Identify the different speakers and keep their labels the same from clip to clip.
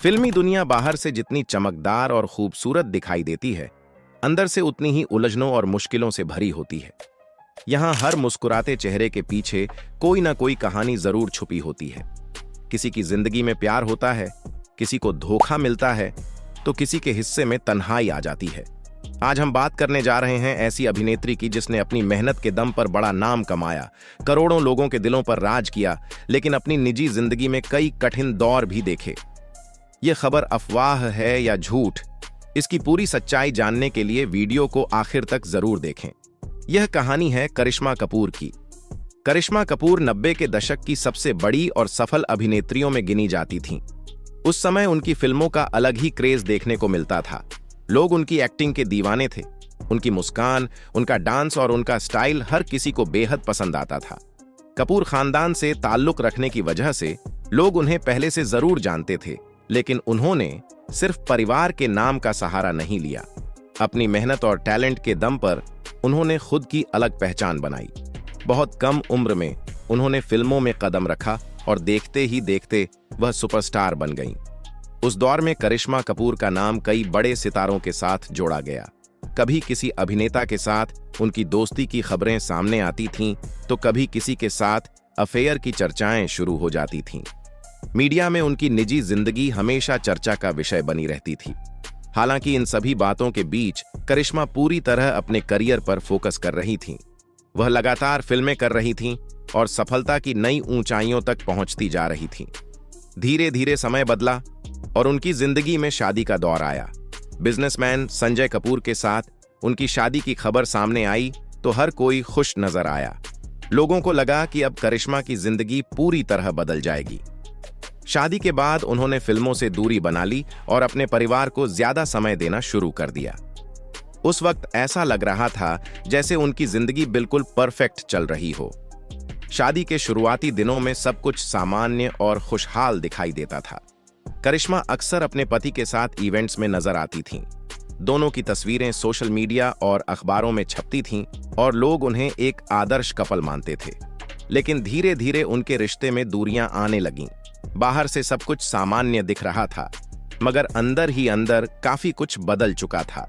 Speaker 1: फिल्मी दुनिया बाहर से जितनी चमकदार और खूबसूरत दिखाई देती है, अंदर से उतनी ही उलझनों और मुश्किलों से भरी होती है। यहाँ हर मुस्कुराते चेहरे के पीछे कोई ना कोई कहानी जरूर छुपी होती है। किसी की जिंदगी में प्यार होता है, किसी को धोखा मिलता है, तो किसी के हिस्से में तन्हाई आ जाती है। आज हम बात करने जा रहे हैं ऐसी अभिनेत्री की जिसने अपनी मेहनत के दम पर बड़ा नाम कमाया, करोड़ों लोगों के दिलों पर राज किया, लेकिन अपनी निजी जिंदगी में कई कठिन दौर भी देखे। यह खबर अफवाह है या झूठ, इसकी पूरी सच्चाई जानने के लिए वीडियो को आखिर तक जरूर देखें। यह कहानी है करिश्मा कपूर की। करिश्मा कपूर 90 के दशक की सबसे बड़ी और सफल अभिनेत्रियों में गिनी जाती थीं। उस समय उनकी फिल्मों का अलग ही क्रेज देखने को मिलता था। लोग उनकी एक्टिंग के दीवाने थे। उनकी मुस्कान, उनका डांस और उनका स्टाइल हर किसी को बेहद पसंद आता था। कपूर खानदान से ताल्लुक रखने की वजह से लोग उन्हें पहले से जरूर जानते थे, लेकिन उन्होंने सिर्फ परिवार के नाम का सहारा नहीं लिया। अपनी मेहनत और टैलेंट के दम पर उन्होंने खुद की अलग पहचान बनाई। बहुत कम उम्र में उन्होंने फिल्मों में कदम रखा और देखते ही देखते वह सुपरस्टार बन गईं। उस दौर में करिश्मा कपूर का नाम कई बड़े सितारों के साथ जोड़ा गया। कभी किसी अभिनेता के साथ उनकी दोस्ती की खबरें सामने आती थीं, तो कभी किसी के साथ अफेयर की चर्चाएं शुरू हो जाती थीं। मीडिया में उनकी निजी जिंदगी हमेशा चर्चा का विषय बनी रहती थी। हालांकि इन सभी बातों के बीच करिश्मा पूरी तरह अपने करियर पर फोकस कर रही थीं। वह लगातार फिल्में कर रही थीं और सफलता की नई ऊंचाइयों तक पहुंचती जा रही थीं। धीरे धीरे समय बदला और उनकी जिंदगी में शादी का दौर आया। बिजनेसमैन संजय कपूर के साथ उनकी शादी की खबर सामने आई तो हर कोई खुश नजर आया। लोगों को लगा कि अब करिश्मा की जिंदगी पूरी तरह बदल जाएगी। शादी के बाद उन्होंने फिल्मों से दूरी बना ली और अपने परिवार को ज्यादा समय देना शुरू कर दिया। उस वक्त ऐसा लग रहा था जैसे उनकी जिंदगी बिल्कुल परफेक्ट चल रही हो। शादी के शुरुआती दिनों में सब कुछ सामान्य और खुशहाल दिखाई देता था। करिश्मा अक्सर अपने पति के साथ इवेंट्स में नजर आती थीं। दोनों की तस्वीरें सोशल मीडिया और अखबारों में छपती थीं और लोग उन्हें एक आदर्श कपल मानते थे। लेकिन धीरे धीरे उनके रिश्ते में दूरियां आने लगीं। बाहर से सब कुछ सामान्य दिख रहा था, मगर अंदर ही अंदर काफी कुछ बदल चुका था।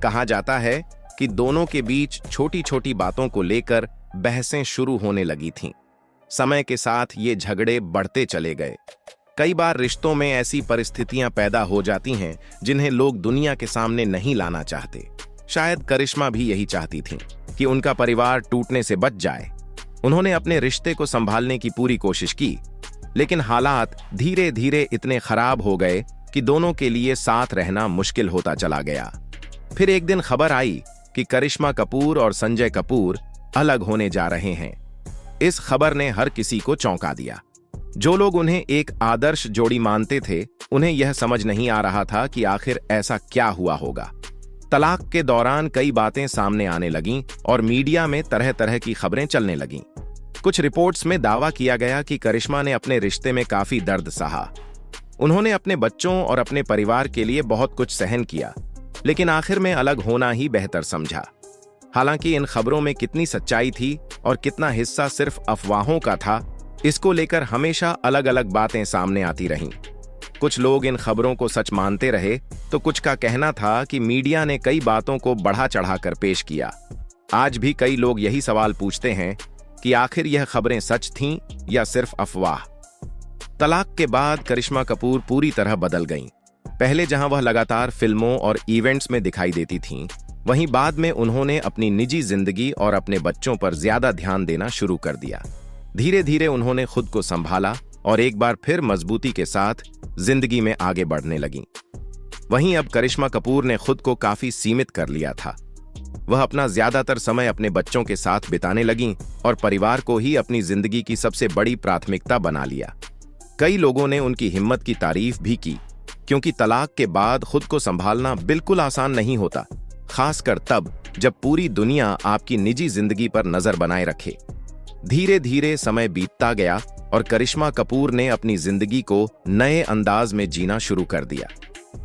Speaker 1: कहा जाता है कि दोनों के बीच छोटी छोटी बातों को लेकर बहसें शुरू होने लगी थीं। समय के साथ ये झगड़े बढ़ते चले गए। कई बार रिश्तों में ऐसी परिस्थितियां पैदा हो जाती हैं जिन्हें लोग दुनिया के सामने नहीं लाना चाहते। शायद करिश्मा भी यही चाहती थीं कि उनका परिवार टूटने से बच जाए। उन्होंने अपने रिश्ते को संभालने की पूरी कोशिश की, लेकिन हालात धीरे धीरे इतने खराब हो गए कि दोनों के लिए साथ रहना मुश्किल होता चला गया। फिर एक दिन खबर आई कि करिश्मा कपूर और संजय कपूर अलग होने जा रहे हैं। इस खबर ने हर किसी को चौंका दिया। जो लोग उन्हें एक आदर्श जोड़ी मानते थे, उन्हें यह समझ नहीं आ रहा था कि आखिर ऐसा क्या हुआ होगा। तलाक के दौरान कई बातें सामने आने लगीं और मीडिया में तरह तरह की खबरें चलने लगीं। कुछ रिपोर्ट्स में दावा किया गया कि करिश्मा ने अपने रिश्ते में काफी दर्द सहा। उन्होंने अपने बच्चों और अपने परिवार के लिए बहुत कुछ सहन किया, लेकिन आखिर में अलग होना ही बेहतर समझा। हालांकि इन खबरों में कितनी सच्चाई थी और कितना हिस्सा सिर्फ अफवाहों का था, इसको लेकर हमेशा अलग अलग बातें सामने आती रहीं। कुछ लोग इन खबरों को सच मानते रहे, तो कुछ का कहना था कि मीडिया ने कई बातों को बढ़ा चढ़ाकर पेश किया। आज भी कई लोग यही सवाल पूछते हैं कि आखिर यह खबरें सच थीं या सिर्फ अफवाह। तलाक के बाद करिश्मा कपूर पूरी तरह बदल गईं। पहले जहां वह लगातार फिल्मों और इवेंट्स में दिखाई देती थीं, वहीं बाद में उन्होंने अपनी निजी जिंदगी और अपने बच्चों पर ज्यादा ध्यान देना शुरू कर दिया। धीरे धीरे उन्होंने खुद को संभाला और एक बार फिर मजबूती के साथ जिंदगी में आगे बढ़ने लगीं। वहीं अब करिश्मा कपूर ने खुद को काफी सीमित कर लिया था। वह अपना ज्यादातर समय अपने बच्चों के साथ बिताने लगीं और परिवार को ही अपनी जिंदगी की सबसे बड़ी प्राथमिकता बना लिया। कई लोगों ने उनकी हिम्मत की तारीफ भी की, क्योंकि तलाक के बाद खुद को संभालना बिल्कुल आसान नहीं होता, खासकर तब जब पूरी दुनिया आपकी निजी जिंदगी पर नजर बनाए रखे। धीरे धीरे समय बीतता गया और करिश्मा कपूर ने अपनी जिंदगी को नए अंदाज में जीना शुरू कर दिया।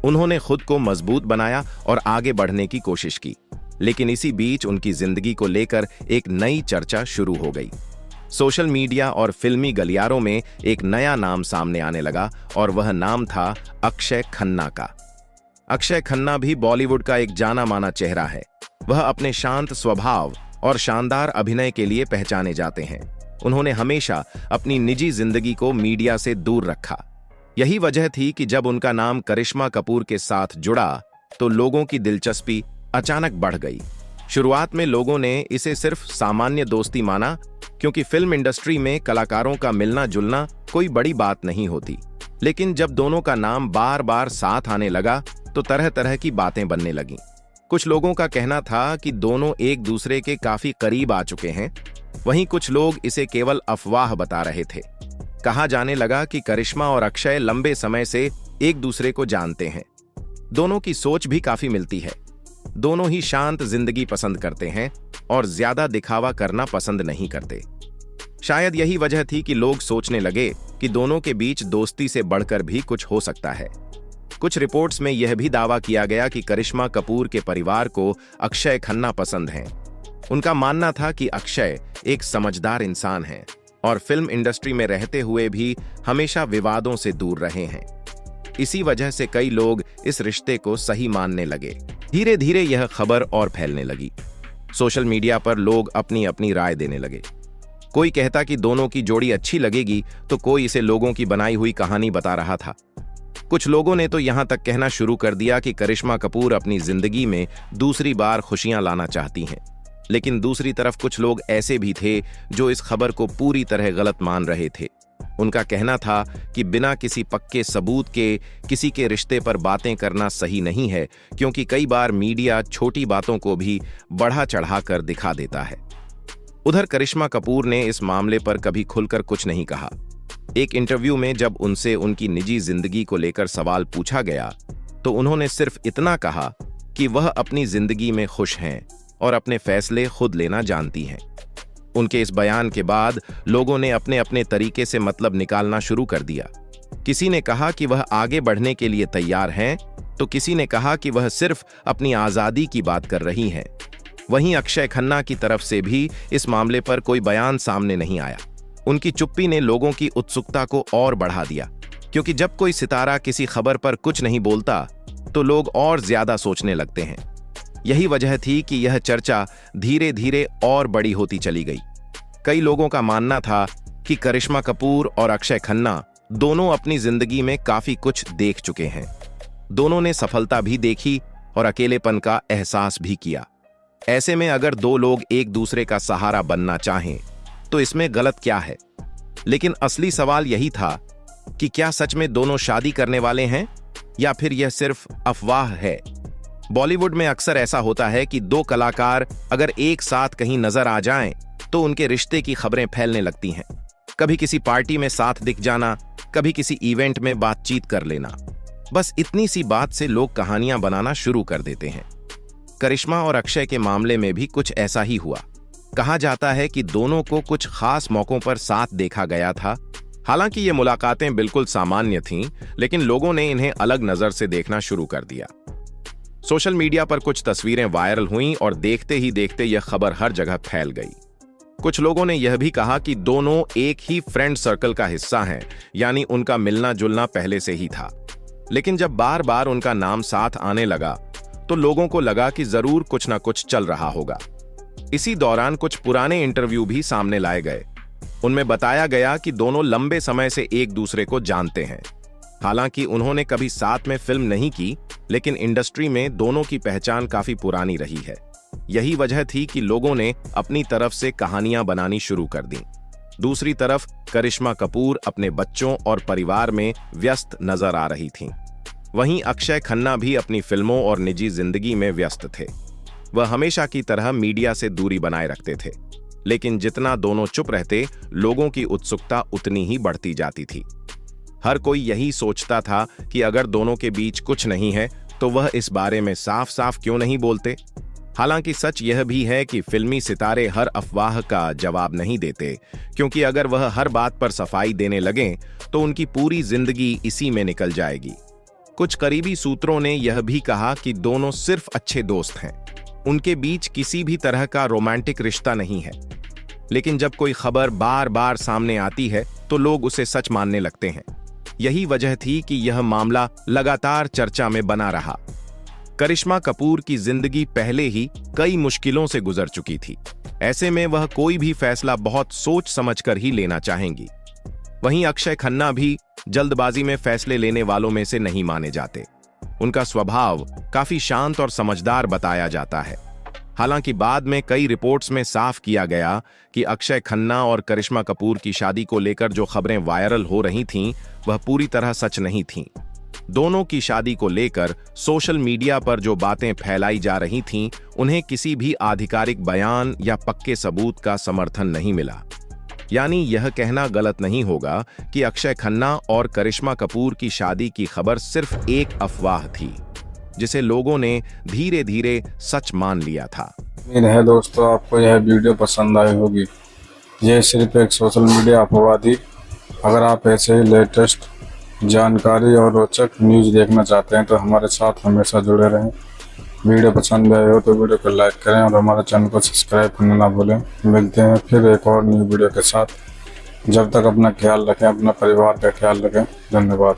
Speaker 1: उन्होंने खुद को मजबूत बनाया और आगे बढ़ने की कोशिश की, लेकिन इसी बीच उनकी जिंदगी को लेकर एक नई चर्चा शुरू हो गई। सोशल मीडिया और फिल्मी गलियारों में एक नया नाम सामने आने लगा और वह नाम था अक्षय खन्ना का। अक्षय खन्ना भी बॉलीवुड का एक जाना माना चेहरा है। वह अपने शांत स्वभाव और शानदार अभिनय के लिए पहचाने जाते हैं। उन्होंने हमेशा अपनी निजी जिंदगी को मीडिया से दूर रखा। यही वजह थी कि जब उनका नाम करिश्मा कपूर के साथ जुड़ा तो लोगों की दिलचस्पी अचानक बढ़ गई। शुरुआत में लोगों ने इसे सिर्फ सामान्य दोस्ती माना, क्योंकि फिल्म इंडस्ट्री में कलाकारों का मिलना जुलना कोई बड़ी बात नहीं होती। लेकिन जब दोनों का नाम बार बार साथ आने लगा तो तरह तरह की बातें बनने लगीं। कुछ लोगों का कहना था कि दोनों एक दूसरे के काफी करीब आ चुके हैं, वहीं कुछ लोग इसे केवल अफवाह बता रहे थे। कहा जाने लगा कि करिश्मा और अक्षय लंबे समय से एक दूसरे को जानते हैं। दोनों की सोच भी काफी मिलती है। दोनों ही शांत जिंदगी पसंद करते हैं और ज्यादा दिखावा करना पसंद नहीं करते। शायद यही वजह थी कि लोग सोचने लगे कि दोनों के बीच दोस्ती से बढ़कर भी कुछ हो सकता है। कुछ रिपोर्ट्स में यह भी दावा किया गया कि करिश्मा कपूर के परिवार को अक्षय खन्ना पसंद हैं। उनका मानना था कि अक्षय एक समझदार इंसान है और फिल्म इंडस्ट्री में रहते हुए भी हमेशा विवादों से दूर रहे हैं। इसी वजह से कई लोग इस रिश्ते को सही मानने लगे। धीरे धीरे यह खबर और फैलने लगी। सोशल मीडिया पर लोग अपनी अपनी राय देने लगे। कोई कहता कि दोनों की जोड़ी अच्छी लगेगी तो कोई इसे लोगों की बनाई हुई कहानी बता रहा था। कुछ लोगों ने तो यहां तक कहना शुरू कर दिया कि करिश्मा कपूर अपनी जिंदगी में दूसरी बार खुशियां लाना चाहती हैं। लेकिन दूसरी तरफ कुछ लोग ऐसे भी थे जो इस खबर को पूरी तरह गलत मान रहे थे। उनका कहना था कि बिना किसी पक्के सबूत के किसी के रिश्ते पर बातें करना सही नहीं है, क्योंकि कई बार मीडिया छोटी बातों को भी बढ़ा चढ़ाकर दिखा देता है। उधर करिश्मा कपूर ने इस मामले पर कभी खुलकर कुछ नहीं कहा। एक इंटरव्यू में जब उनसे उनकी निजी जिंदगी को लेकर सवाल पूछा गया तो उन्होंने सिर्फ इतना कहा कि वह अपनी जिंदगी में खुश हैं और अपने फैसले खुद लेना जानती हैं। उनके इस बयान के बाद लोगों ने अपने अपने तरीके से मतलब निकालना शुरू कर दिया। किसी ने कहा कि वह आगे बढ़ने के लिए तैयार हैं, तो किसी ने कहा कि वह सिर्फ अपनी आजादी की बात कर रही हैं। वहीं अक्षय खन्ना की तरफ से भी इस मामले पर कोई बयान सामने नहीं आया। उनकी चुप्पी ने लोगों की उत्सुकता को और बढ़ा दिया, क्योंकि जब कोई सितारा किसी खबर पर कुछ नहीं बोलता तो लोग और ज्यादा सोचने लगते हैं। यही वजह थी कि यह चर्चा धीरे धीरे और बड़ी होती चली गई। कई लोगों का मानना था कि करिश्मा कपूर और अक्षय खन्ना दोनों अपनी जिंदगी में काफी कुछ देख चुके हैं। दोनों ने सफलता भी देखी और अकेलेपन का एहसास भी किया। ऐसे में अगर दो लोग एक दूसरे का सहारा बनना चाहें तो इसमें गलत क्या है। लेकिन असली सवाल यही था कि क्या सच में दोनों शादी करने वाले हैं या फिर यह सिर्फ अफवाह है। बॉलीवुड में अक्सर ऐसा होता है कि दो कलाकार अगर एक साथ कहीं नजर आ जाएं तो उनके रिश्ते की खबरें फैलने लगती हैं। कभी किसी पार्टी में साथ दिख जाना, कभी किसी इवेंट में बातचीत कर लेना। बस इतनी सी बात से लोग कहानियां बनाना शुरू कर देते हैं। करिश्मा और अक्षय के मामले में भी कुछ ऐसा ही हुआ। कहा जाता है कि दोनों को कुछ खास मौकों पर साथ देखा गया था। हालांकि ये मुलाकातें बिल्कुल सामान्य थीं, लेकिन लोगों ने इन्हें अलग नजर से देखना शुरू कर दिया। सोशल मीडिया पर कुछ तस्वीरें वायरल हुईं और देखते ही देखते यह खबर हर जगह फैल गई। कुछ लोगों ने यह भी कहा कि दोनों एक ही फ्रेंड सर्कल का हिस्सा हैं, यानी उनका मिलना जुलना पहले से ही था। लेकिन जब बार बार उनका नाम साथ आने लगा तो लोगों को लगा कि जरूर कुछ ना कुछ चल रहा होगा। इसी दौरान कुछ पुराने इंटरव्यू भी सामने लाए गए। उनमें बताया गया कि दोनों लंबे समय से एक दूसरे को जानते हैं। हालांकि उन्होंने कभी साथ में फिल्म नहीं की, लेकिन इंडस्ट्री में दोनों की पहचान काफी पुरानी रही है। यही वजह थी कि लोगों ने अपनी तरफ से कहानियां बनानी शुरू कर दी। दूसरी तरफ करिश्मा कपूर अपने बच्चों और परिवार में व्यस्त नजर आ रही थीं। वहीं अक्षय खन्ना भी अपनी फिल्मों और निजी जिंदगी में व्यस्त थे। वह हमेशा की तरह मीडिया से दूरी बनाए रखते थे, लेकिन जितना दोनों चुप रहते, लोगों की उत्सुकता उतनी ही बढ़ती जाती थी। हर कोई यही सोचता था कि अगर दोनों के बीच कुछ नहीं है तो वह इस बारे में साफ साफ क्यों नहीं बोलते। हालांकि सच यह भी है कि फिल्मी सितारे हर अफवाह का जवाब नहीं देते, क्योंकि अगर वह हर बात पर सफाई देने लगें तो उनकी पूरी जिंदगी इसी में निकल जाएगी। कुछ करीबी सूत्रों ने यह भी कहा कि दोनों सिर्फ अच्छे दोस्त हैं, उनके बीच किसी भी तरह का रोमांटिक रिश्ता नहीं है। लेकिन जब कोई खबर बार बार सामने आती है तो लोग उसे सच मानने लगते हैं। यही वजह थी कि यह मामला लगातार चर्चा में बना रहा। करिश्मा कपूर की जिंदगी पहले ही कई मुश्किलों से गुजर चुकी थी। ऐसे में वह कोई भी फैसला बहुत सोच समझकर ही लेना चाहेंगी। वहीं अक्षय खन्ना भी जल्दबाजी में फैसले लेने वालों में से नहीं माने जाते। उनका स्वभाव काफी शांत और समझदार बताया जाता है। हालांकि बाद में कई रिपोर्ट्स में साफ किया गया कि अक्षय खन्ना और करिश्मा कपूर की शादी को लेकर जो खबरें वायरल हो रही थीं, वह पूरी तरह सच नहीं थीं। दोनों की शादी को लेकर सोशल मीडिया पर जो बातें फैलाई जा रही थीं, उन्हें किसी भी आधिकारिक बयान या पक्के सबूत का समर्थन नहीं मिला। यानी यह कहना गलत नहीं होगा कि अक्षय खन्ना और करिश्मा कपूर की शादी की खबर सिर्फ एक अफवाह थी, जिसे लोगों ने धीरे धीरे सच मान लिया था।
Speaker 2: उम्मीद है दोस्तों आपको यह वीडियो पसंद आई होगी। यह सिर्फ एक सोशल मीडिया अफवाह थी। अगर आप ऐसे ही लेटेस्ट जानकारी और रोचक न्यूज़ देखना चाहते हैं तो हमारे साथ हमेशा जुड़े रहें। वीडियो पसंद आए हो तो वीडियो को लाइक करें और हमारे चैनल को सब्सक्राइब करना ना भूलें। मिलते हैं फिर एक और न्यू वीडियो के साथ। जब तक अपना ख्याल रखें, अपना परिवार का ख्याल रखें। धन्यवाद।